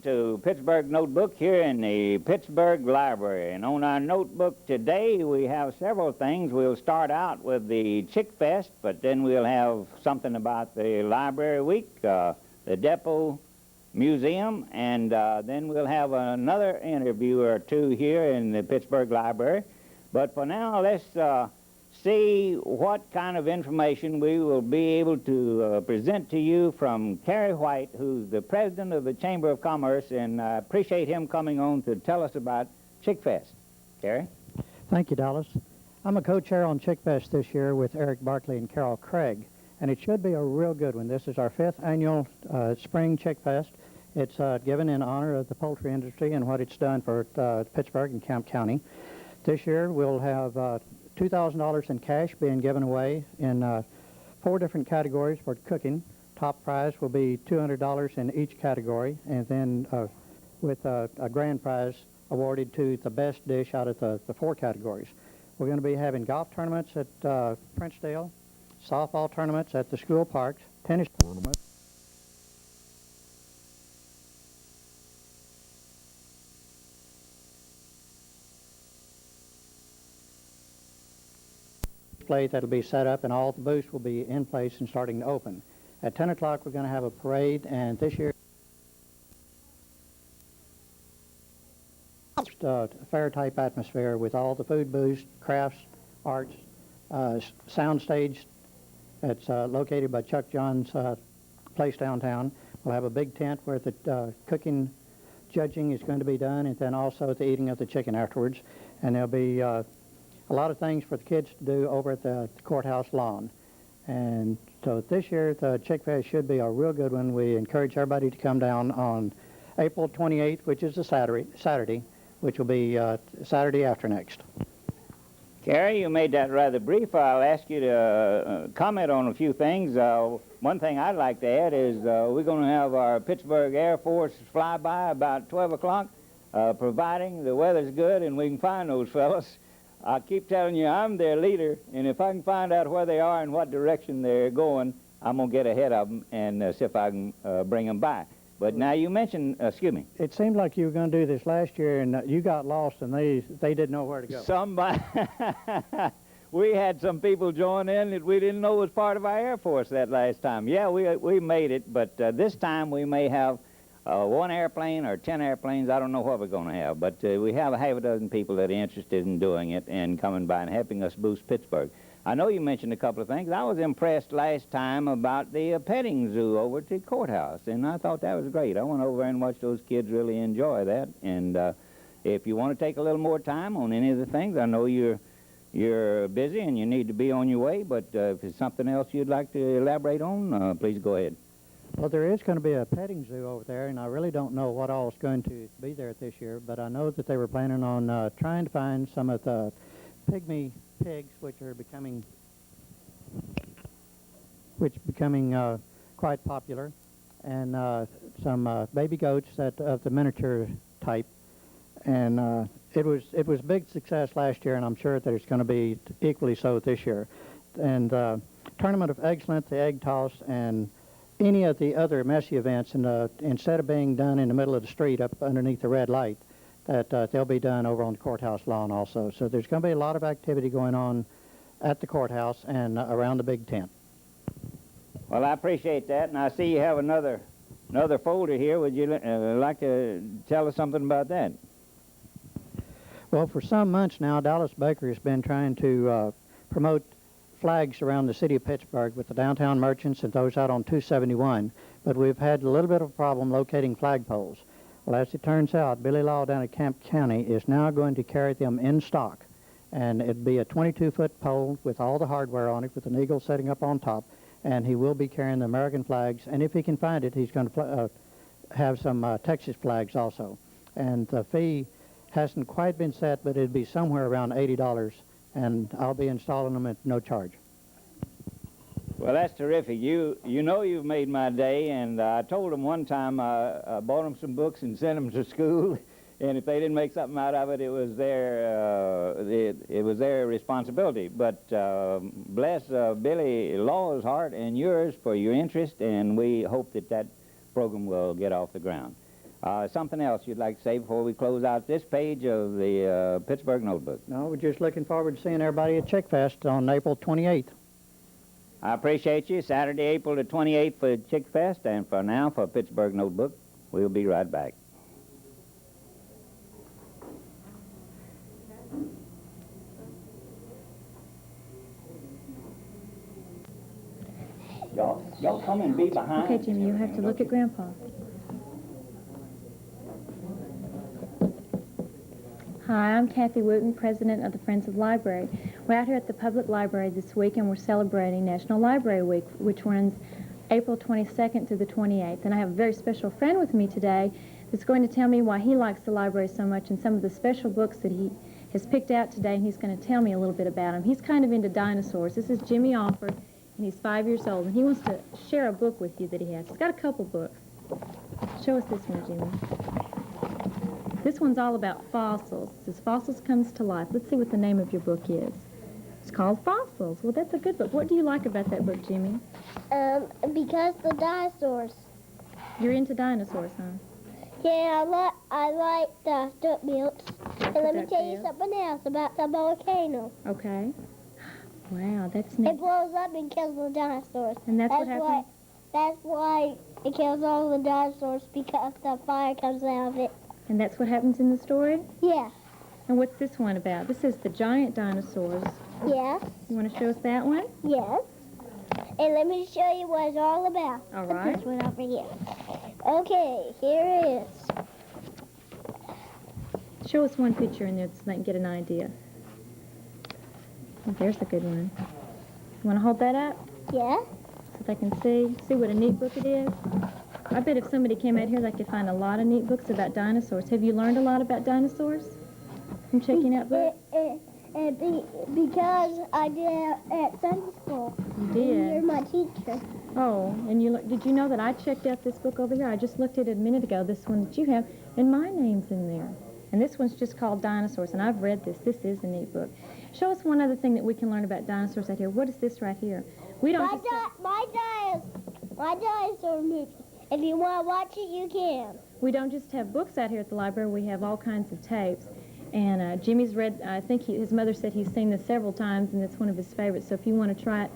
To Pittsburg Notebook here in the Pittsburg Library. And on our notebook today, we have several things. We'll start out with the Chickfest, but then we'll have something about the Library Week, the Depot Museum, and then we'll have another interview or two here in the Pittsburg Library. But for now, let's see what kind of information we will be able to present to you from Cary White, who's the president of the Chamber of Commerce, and I appreciate him coming on to tell us about Chickfest. Cary? Thank you, Dallas. I'm a co-chair on Chickfest this year with Eric Barkley and Carol Craig, and it should be a real good one. This is our 5th annual Spring Chickfest. It's given in honor of the poultry industry and what it's done for Pittsburg and Kemp County. This year we'll have $2,000 in cash being given away in 4 different categories for cooking. Top prize will be $200 in each category, and then with a grand prize awarded to the best dish out of the 4 categories. We're going to be having golf tournaments at Princedale, softball tournaments at the school parks, tennis tournaments, display that'll be set up, and all the booths will be in place and starting to open. At 10 o'clock, we're going to have a parade, and this year, fair-type atmosphere with all the food booths, crafts, arts, sound stage that's located by Chuck John's place downtown. We'll have a big tent where the cooking, judging is going to be done, and then also the eating of the chicken afterwards. And there'll be a lot of things for the kids to do over at the courthouse lawn. And so this year, the Chickfest should be a real good one. We encourage everybody to come down on April 28th, which is a Saturday, which will be Saturday after next. Cary, you made that rather brief. I'll ask you to comment on a few things. One thing I'd like to add is we're going to have our Pittsburg Air Force flyby about 12 o'clock, providing the weather's good and we can find those fellas. I keep telling you, I'm their leader, and if I can find out where they are and what direction they're going, I'm going to get ahead of them and see if I can bring them by. But now you mentioned, excuse me. It seemed like you were going to do this last year, and you got lost, and they didn't know where to go. Somebody, we had some people join in that we didn't know was part of our Air Force that last time. Yeah, we made it, but this time we may have 1 airplane or 10 airplanes. I don't know what we're going to have, but we have a half a dozen people that are interested in doing it and coming by and helping us boost Pittsburg. I know you mentioned a couple of things. I was impressed last time about the petting zoo over at the courthouse, and I thought that was great. I went over and watched those kids really enjoy that. And if you want to take a little more time on any of the things, I know you're busy and you need to be on your way, but if it's something else you'd like to elaborate on, please go ahead. Well, there is going to be a petting zoo over there, and I really don't know what all is going to be there this year, but I know that they were planning on trying to find some of the pygmy pigs, which are becoming quite popular, and some baby goats of the miniature type. And it was big success last year, and I'm sure that it's going to be equally so this year. And Tournament of Excellence, the egg toss, and any of the other messy events, instead of being done in the middle of the street up underneath the red light, that they'll be done over on the courthouse lawn also. So there's going to be a lot of activity going on at the courthouse and around the big tent. Well, I appreciate that, and I see you have another folder here. Would you like to tell us something about that? Well, for some months now, Dallas Baker has been trying to promote flags around the city of Pittsburg with the downtown merchants and those out on 271, but we've had a little bit of a problem locating flagpoles. Well, as it turns out, Billy Law down at Kemp County is now going to carry them in stock, and it'd be a 22-foot pole with all the hardware on it, with an eagle setting up on top, and he will be carrying the American flags, and if he can find it, he's going to have some Texas flags also. And the fee hasn't quite been set, but it'd be somewhere around $80, and I'll be installing them at no charge. Well, that's terrific. You know you've made my day, and I told them one time I bought them some books and sent them to school, and if they didn't make something out of it, it was their responsibility. But bless Billy Law's heart and yours for your interest, and we hope that program will get off the ground. Something else you'd like to say before we close out this page of the Pittsburgh Notebook? No, we're just looking forward to seeing everybody at Chickfest on April 28th. I appreciate you. Saturday, April the 28th for Chickfest, and for now, for Pittsburgh Notebook, we'll be right back. Y'all come and be behind. Okay, Jimmy, you have to look at Grandpa. Hi, I'm Kathy Wooten, president of the Friends of the Library. We're out here at the public library this week, and we're celebrating National Library Week, which runs April 22nd to the 28th. And I have a very special friend with me today that's going to tell me why he likes the library so much and some of the special books that he has picked out today, and he's going to tell me a little bit about them. He's kind of into dinosaurs. This is Jimmy Alford, and he's 5 years old, and he wants to share a book with you that he has. He's got a couple books. Show us this one, Jimmy. This one's all about fossils. It says Fossils Comes to Life. Let's see what the name of your book is. It's called Fossils. Well, that's a good book. What do you like about that book, Jimmy? Because the dinosaurs. You're into dinosaurs, huh? Yeah, I like the dirt builds. And let me dirt tell you builds. something else about the volcano. Okay. Wow, that's It neat. blows up and kills the dinosaurs. And that's what happened? That's why it kills all the dinosaurs, because the fire comes out of it. And that's what happens in the story? Yeah. And what's this one about? This is the giant dinosaurs. Yes. You want to show us that one? Yes. And let me show you what it's all about. All Put right. this one over here. Okay, here it is. Show us one picture in there so they can get an idea. Oh, there's a good one. You want to hold that up Yeah. so they can see what a neat book it is? I bet if somebody came out here, they could find a lot of neat books about dinosaurs. Have you learned a lot about dinosaurs from checking out books? Because I did it at Sunday school. You You're did? my teacher. Oh, and did you know that I checked out this book over here? I just looked at it a minute ago, this one that you have, and my name's in there. And this one's just called Dinosaurs, and I've read this. This is a neat book. Show us one other thing that we can learn about dinosaurs out here. What is this right here? We don't just My dinosaur movie. If you want to watch it, you can. We don't just have books out here at the library. We have all kinds of tapes. And Jimmy's read, I think his mother said he's seen this several times, and it's one of his favorites. So if you want to try it,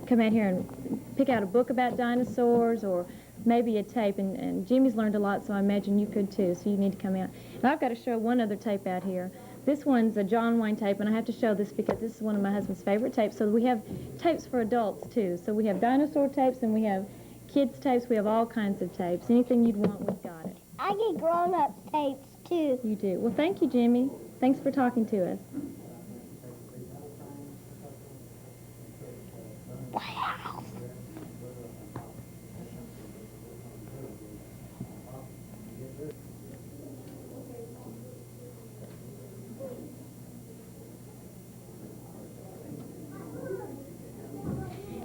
come out here and pick out a book about dinosaurs or maybe a tape. And Jimmy's learned a lot, so I imagine you could too. So you need to come out. And I've got to show one other tape out here. This one's a John Wayne tape, and I have to show this because this is one of my husband's favorite tapes. So we have tapes for adults too. So we have dinosaur tapes, and we have kids tapes. We have all kinds of tapes. Anything you'd want, we've got it. I get grown-up tapes, too. You do. Well, thank you, Jimmy. Thanks for talking to us.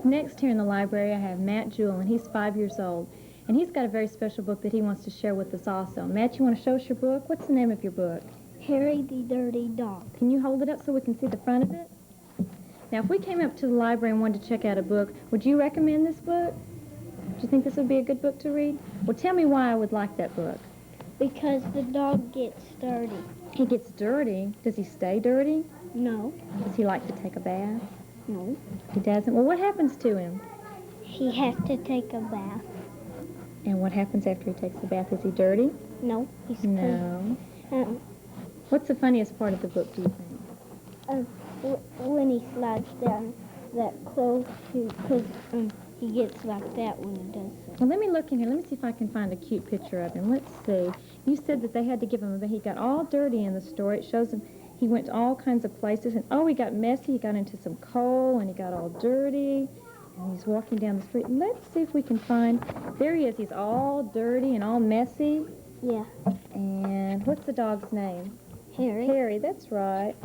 Next here in the library, I have Matt Jewell, and he's 5 years old. And he's got a very special book that he wants to share with us also. Matt, you want to show us your book? What's the name of your book? Harry the Dirty Dog. Can you hold it up so we can see the front of it? Now, if we came up to the library and wanted to check out a book, would you recommend this book? Do you think this would be a good book to read? Well, tell me why I would like that book. Because the dog gets dirty. He gets dirty. Does he stay dirty? No. Does he like to take a bath? No. He doesn't? Well, what happens to him? He has to take a bath. And what happens after he takes a bath? Is he dirty? No. He's No. clean. What's the funniest part of the book, do you think? When he slides down that clothes chute, because he gets like that when he does that. Well, let me look in here. Let me see if I can find a cute picture of him. Let's see. You said that they had to give him a bath. He got all dirty in the story. It shows him he went to all kinds of places. And, oh, he got messy. He got into some coal, and he got all dirty. And he's walking down the street. Let's see if we can find... There he is. He's all dirty and all messy. Yeah. And what's the dog's name? Harry. Harry, that's right.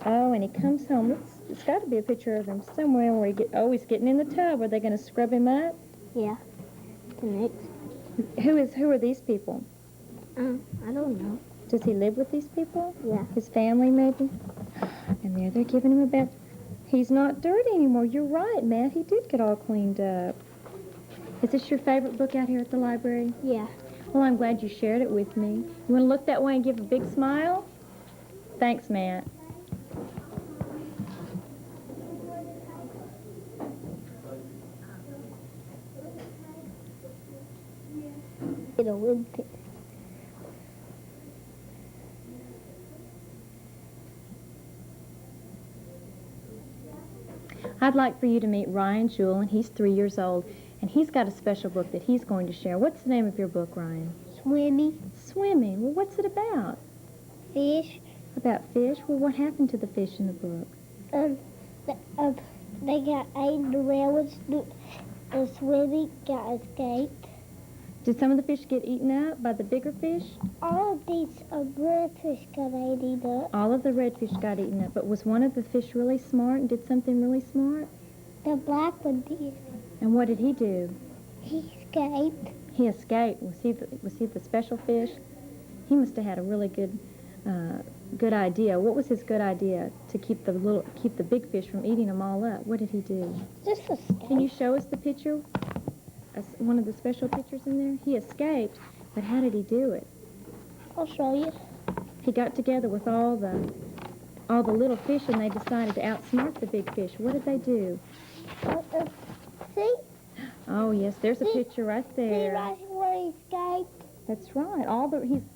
Oh, and he comes home. It's got to be a picture of him somewhere where he's getting in the tub. Are they going to scrub him up? Yeah. The next. Who are these people? I don't know. Does he live with these people? Yeah. His family, maybe? And there they're giving him a bath. He's not dirty anymore. You're right, Matt. He did get all cleaned up. Is this your favorite book out here at the library? Yeah. Well, I'm glad you shared it with me. You want to look that way and give a big smile? Thanks, Matt. Get a wood pin. I'd like for you to meet Ryan Jewell, and he's 3 years old, and he's got a special book that he's going to share. What's the name of your book, Ryan? Swimming. Swimming. Well, what's it about? Fish. About fish? Well, what happened to the fish in the book? They got ate the railroads. The swimming got escaped. Did some of the fish get eaten up by the bigger fish? All of these redfish got eaten up. All of the redfish got eaten up, but was one of the fish really smart and did something really smart? The black one did. And what did he do? He escaped. He escaped. Was he the special fish? He must have had a really good idea. What was his good idea to keep the big fish from eating them all up? What did he do? Just escaped. Can you show us the picture? One of the special pictures in there? He escaped, but how did he do it? I'll show you. He got together with all the little fish, and they decided to outsmart the big fish. What did they do? See? Oh yes, there's a picture right See there. right where he escaped? That's right.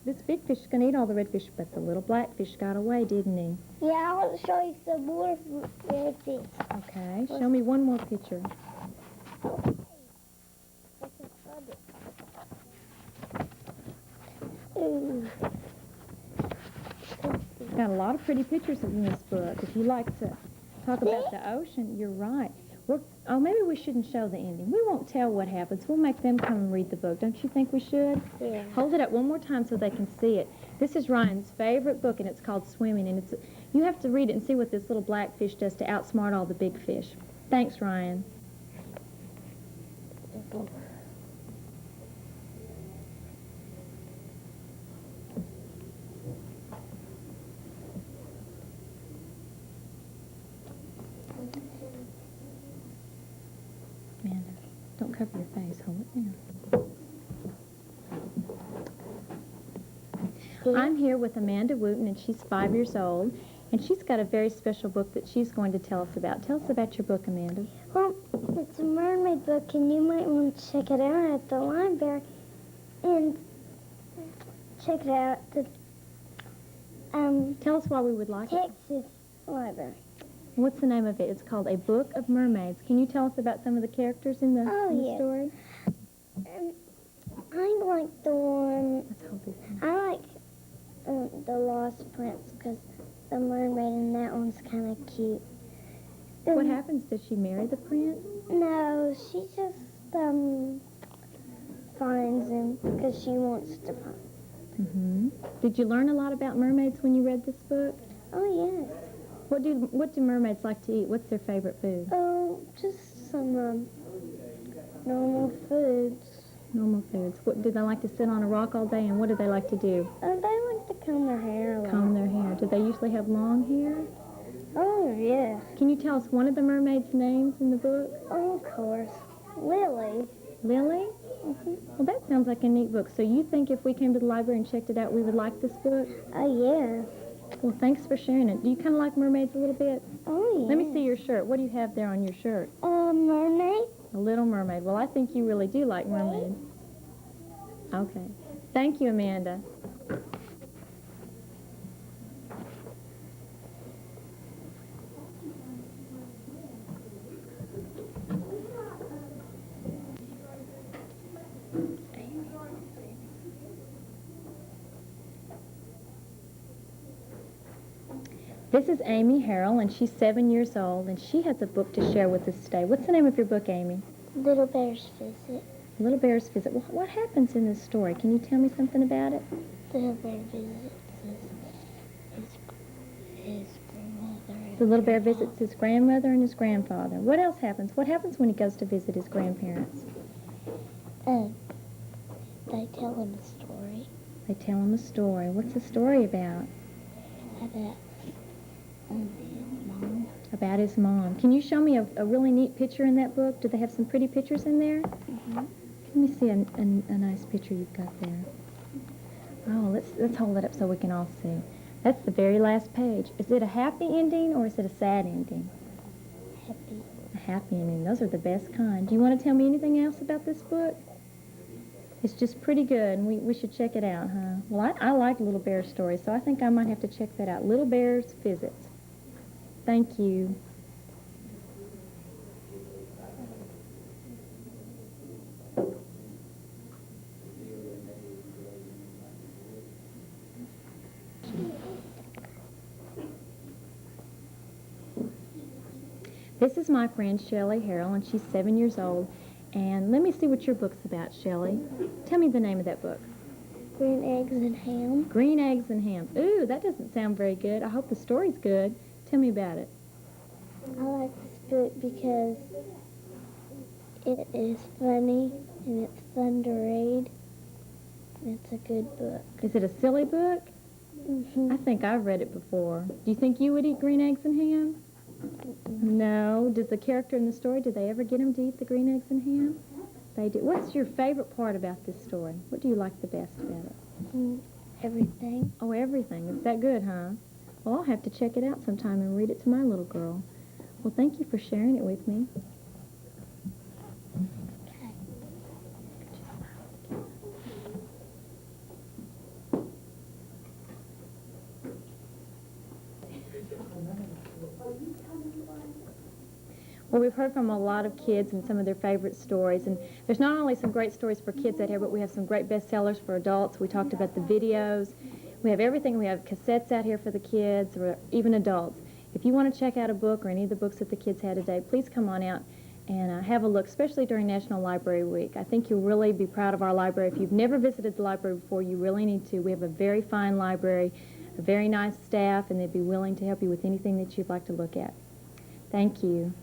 This big fish is going to eat all the redfish, but the little black fish got away, didn't he? Yeah, I want to show you some more redfish. Okay, show me one more picture. Got a lot of pretty pictures in this book. If you like to talk about the ocean, you're right. Maybe we shouldn't show the ending. We won't tell what happens. We'll make them come and read the book. Don't you think we should? Yeah. Hold it up one more time so they can see it. This is Ryan's favorite book, and it's called Swimming. And you have to read it and see what this little black fish does to outsmart all the big fish. Thanks, Ryan. Amanda, don't cover your face. Hold it down. I'm here with Amanda Wooten, and she's 5 years old, and she's got a very special book that she's going to tell us about. Tell us about your book, Amanda. Well, it's a mermaid book, and you might want to check it out at the library. And check it out at the Tell us why we would like it. Texas library. What's the name of it? It's called A Book of Mermaids. Can you tell us about some of the characters in the story? I like the one. Let's hold this one. I like the Lost Prince because the mermaid in that one's kind of cute. What happens? Does she marry the prince? No, she just finds him because she wants to find him. Mm-hmm. Did you learn a lot about mermaids when you read this book? Oh, yes. What do mermaids like to eat? What's their favorite food? Oh, just some normal foods. Normal foods. What do they like to sit on a rock all day, and what do they like to do? They like to comb their hair a lot. Comb their hair. Do they usually have long hair? Oh, yeah. Can you tell us one of the mermaids' names in the book? Oh, of course. Lily. Lily? Mm-hmm. Well, that sounds like a neat book. So you think if we came to the library and checked it out, we would like this book? Oh, yeah. Well, thanks for sharing it. Do you kind of like mermaids a little bit? Oh, yeah. Let me see your shirt. What do you have there on your shirt? Mermaid. A little mermaid. Well, I think you really do like mermaids. Okay. Thank you, Amanda. This is Amy Harrel, and she's 7 years old, and she has a book to share with us today. What's the name of your book, Amy? Little Bear's Visit. Little Bear's Visit. Well, what happens in this story? Can you tell me something about it? Little Bear visits his grandmother. The little bear visits his grandmother and his grandfather. What else happens? What happens when he goes to visit his grandparents? They tell him a story They tell him a story. What's the story about? about his mom. About his mom. Can you show me a really neat picture in that book? Do they have some pretty pictures in there? Mm-hmm. Let me see a nice picture you've got there. Oh, let's hold it up so we can all see. That's the very last page. Is it a happy ending or is it a sad ending? Happy. A happy ending. Those are the best kind. Do you want to tell me anything else about this book? It's just pretty good, and we should check it out, huh? Well, I like Little Bear stories, so I think I might have to check that out. Little Bear's Visits. Thank you. This is my friend Shelley Harrell, and she's 7 years old. And let me see what your book's about, Shelley. Tell me the name of that book. Green eggs and ham. Green Eggs and Ham. Ooh, that doesn't sound very good. I hope the story's good. Tell me about it. I like this book because it is funny and it's fun to read. It's a good book. Is it a silly book? Mm-hmm. I think I've read it before. Do you think you would eat green eggs and ham? No. Does the character in the story, did they ever get him to eat the green eggs and ham? They did. What's your favorite part about this story? What do you like the best about it? Everything. Oh, everything. It's that good, huh? Well, I'll have to check it out sometime and read it to my little girl. Well, thank you for sharing it with me. Okay. Well, we've heard from a lot of kids and some of their favorite stories, and there's not only some great stories for kids out here, but we have some great bestsellers for adults. We talked about the videos. We have everything. We have cassettes out here for the kids, or even adults. If you want to check out a book or any of the books that the kids had today, please come on out and have a look, especially during National Library Week. I think you'll really be proud of our library. If you've never visited the library before, you really need to. We have a very fine library, a very nice staff, and they'd be willing to help you with anything that you'd like to look at. Thank you.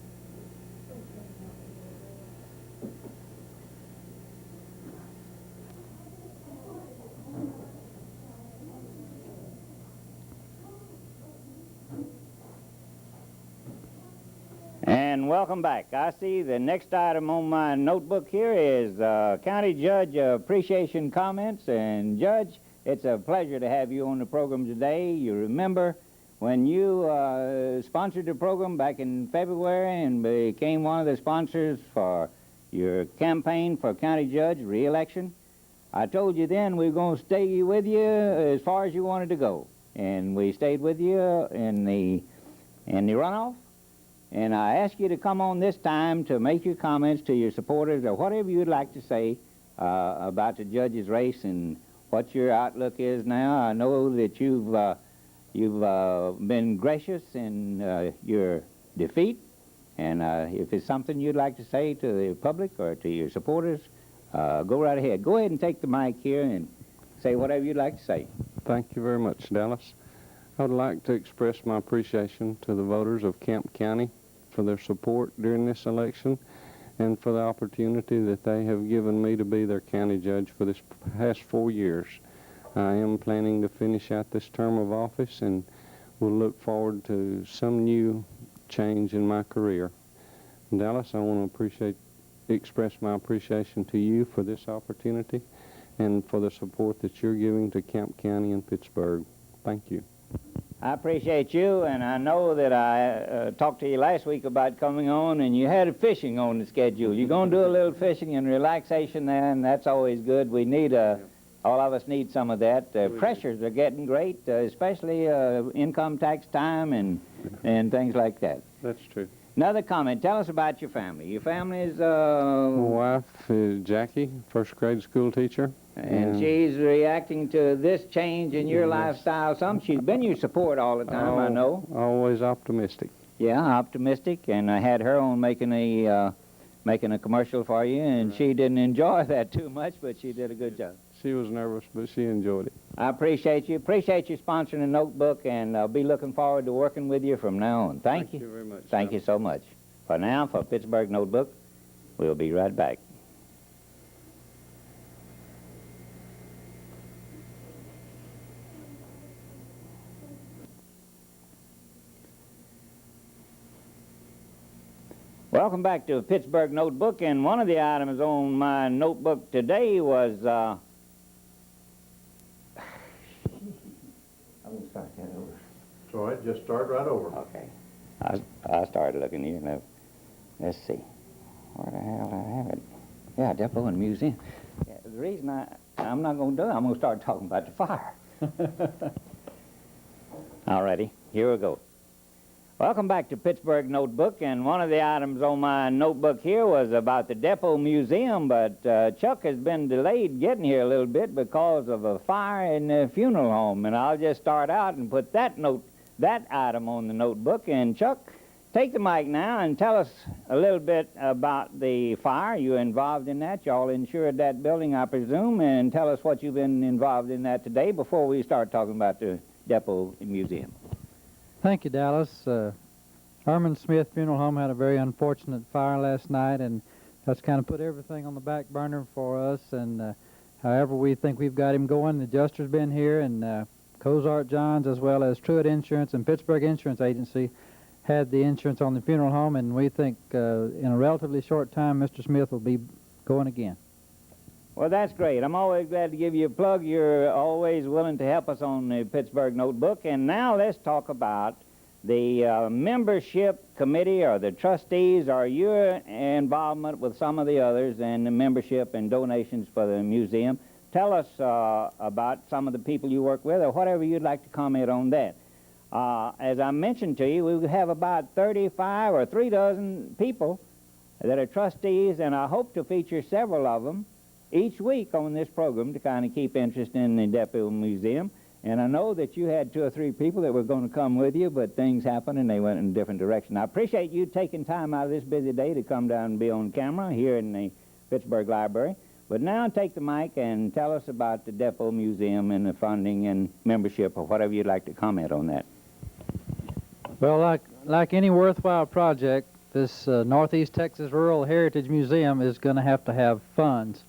And welcome back. I see the next item on my notebook here is County Judge Appreciation Comments. And Judge, it's a pleasure to have you on the program today. You remember when you sponsored the program back in February and became one of the sponsors for your campaign for County Judge re-election? I told you then we were going to stay with you as far as you wanted to go. And we stayed with you in the runoff. And I ask you to come on this time to make your comments to your supporters or whatever you'd like to say about the judge's race and what your outlook is now. I know that you've been gracious in your defeat, and if it's something you'd like to say to the public or to your supporters, go right ahead. Go ahead and take the mic here and say whatever you'd like to say. Thank you very much, Dallas. I would like to express my appreciation to the voters of Kemp County for their support during this election and for the opportunity that they have given me to be their county judge for this past 4 years. I am planning to finish out this term of office and will look forward to some new change in my career. Dallas, I want to express my appreciation to you for this opportunity and for the support that you're giving to Kemp County and Pittsburg. Thank you. I appreciate you, and I know that I talked to you last week about coming on, and you had fishing on the schedule. You're going to do a little fishing and relaxation there, and that's always good. We need all of us need some of that. Pressures are getting great, especially income tax time and things like that. That's true. Another comment. Tell us about your family. Your family is... My wife is Jackie, first grade school teacher. And she's reacting to this change in your lifestyle. She's been your support all the time, I know. Always optimistic. Yeah, optimistic. And I had her on making a commercial for you, and she didn't enjoy that too much, but she did a good job. She was nervous, but she enjoyed it. I appreciate you. Appreciate you sponsoring the notebook, and I'll be looking forward to working with you from now on. Thank you. Thank you very much. Thank you so much. For now, for Pittsburg Notebook, we'll be right back. Welcome back to Pittsburg Notebook, and one of the items on my notebook today was, I'm going to start that over. That's all right, just start right over. Okay. I started looking here now. Let's see. Where the hell did I have it? Yeah, Depot and Museum. Yeah, the reason I'm not going to do it, I'm going to start talking about the fire. Alrighty, here we go. Welcome back to Pittsburg Notebook, and one of the items on my notebook here was about the Depot Museum, but Chuck has been delayed getting here a little bit because of a fire in the funeral home, and I'll just start out and put that item on the notebook. And Chuck, take the mic now and tell us a little bit about the fire. You were involved in that. Y'all insured that building, I presume, and tell us what you've been involved in that today before we start talking about the Depot Museum. Thank you, Dallas. Herman Smith Funeral Home had a very unfortunate fire last night, and that's kind of put everything on the back burner for us. And however, we think we've got him going. The adjuster's been here, and Cozart Johns, as well as Truett Insurance and Pittsburgh Insurance Agency, had the insurance on the funeral home, and we think in a relatively short time, Mr. Smith will be going again. Well, that's great. I'm always glad to give you a plug. You're always willing to help us on the Pittsburgh Notebook. And now let's talk about the membership committee or the trustees or your involvement with some of the others and the membership and donations for the museum. Tell us about some of the people you work with or whatever you'd like to comment on that. As I mentioned to you, we have about 35 or 36 people that are trustees, and I hope to feature several of them each week on this program to kind of keep interest in the Depot Museum. And I know that you had 2 or 3 people that were going to come with you, but things happened and they went in a different direction. I appreciate you taking time out of this busy day to come down and be on camera here in the Pittsburgh Library. But now take the mic and tell us about the Depot Museum and the funding and membership or whatever you'd like to comment on that. Well, like any worthwhile project, this Northeast Texas Rural Heritage Museum is going to have funds.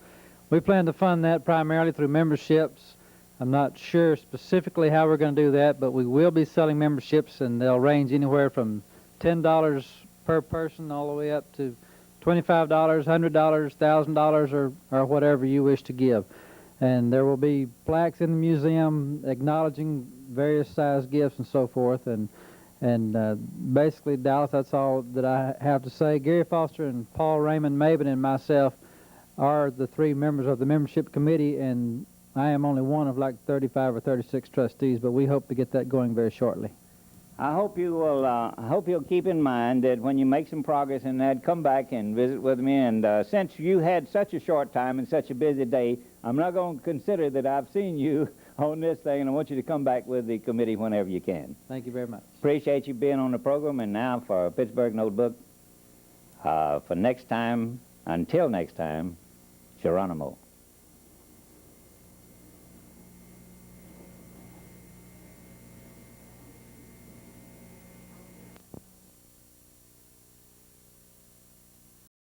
We plan to fund that primarily through memberships. I'm not sure specifically how we're going to do that, but we will be selling memberships, and they'll range anywhere from $10 per person all the way up to $25, $100, $1,000, or whatever you wish to give. And there will be plaques in the museum acknowledging various size gifts and so forth. And basically, Dallas, that's all that I have to say. Gary Foster and Paul Raymond Maben and myself are the 3 members of the membership committee, and I am only one of like 35 or 36 trustees, but we hope to get that going very shortly. I hope you will. I hope you'll keep in mind that when you make some progress in that, come back and visit with me. And since you had such a short time and such a busy day, I'm not going to consider that I've seen you on this thing, and I want you to come back with the committee whenever you can. Thank you very much. Appreciate you being on the program. And now for Pittsburgh Notebook, for next time, until next time, Geronimo.